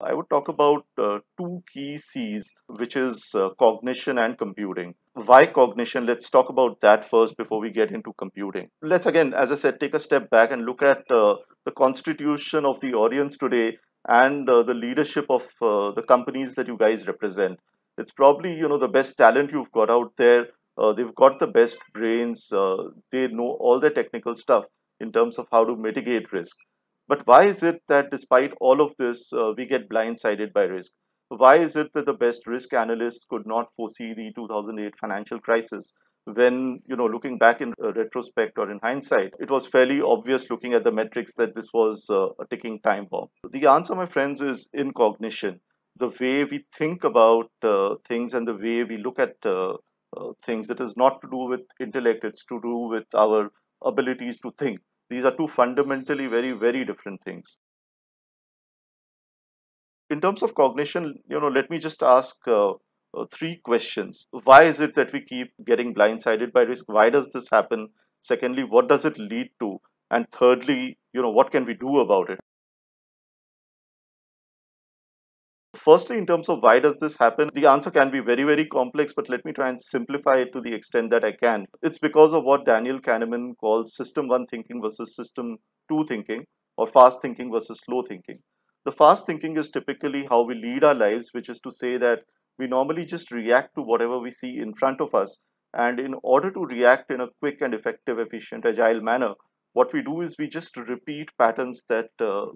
I would talk about two key C's, which is cognition and computing. Why cognition? Let's talk about that first before we get into computing. Let's again, as I said, take a step back and look at the constitution of the audience today and the leadership of the companies that you guys represent. It's probably the best talent you've got out there. They've got the best brains. They know all the technical stuff in terms of how to mitigate risk. But why is it that despite all of this, we get blindsided by risk? Why is it that the best risk analysts could not foresee the 2008 financial crisis? When, looking back in retrospect or in hindsight, it was fairly obvious looking at the metrics that this was a ticking time bomb. The answer, my friends, is in cognition. The way we think about things and the way we look at things, it is not to do with intellect, it's to do with our abilities to think. These are two fundamentally very, very different things. In terms of cognition, let me just ask three questions. Why is it that we keep getting blindsided by risk? Why does this happen? Secondly, what does it lead to? And thirdly, what can we do about it? Firstly, in terms of why does this happen, the answer can be very, very complex, but let me try and simplify it to the extent that I can. It's because of what Daniel Kahneman calls system one thinking versus system two thinking, or fast thinking versus slow thinking. The fast thinking is typically how we lead our lives, which is to say that we normally just react to whatever we see in front of us. And in order to react in a quick and effective, efficient, agile manner, what we do is we just repeat patterns that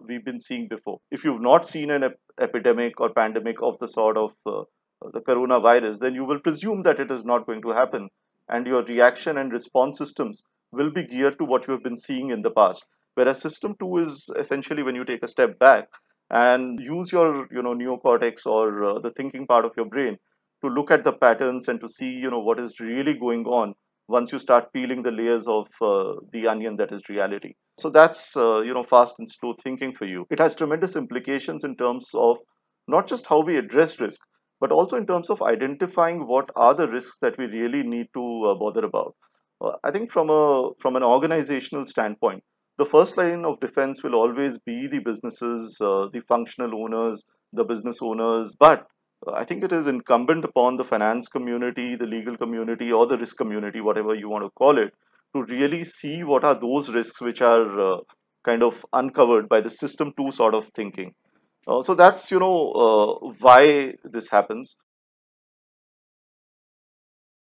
we've been seeing before. If you've not seen an epidemic or pandemic of the sort of the coronavirus, then you will presume that it is not going to happen. And your reaction and response systems will be geared to what you have been seeing in the past. Whereas system two is essentially when you take a step back and use your neocortex or the thinking part of your brain to look at the patterns and to see what is really going on once you start peeling the layers of the onion that is reality. So that's fast and slow thinking for you. It has tremendous implications in terms of not just how we address risk, but also in terms of identifying what are the risks that we really need to bother about. I think from an organizational standpoint, the first line of defense will always be the businesses, the functional owners, the business owners. But I think it is incumbent upon the finance community, the legal community, or the risk community, whatever you want to call it, to really see what are those risks which are kind of uncovered by the system two sort of thinking. So that's why this happens.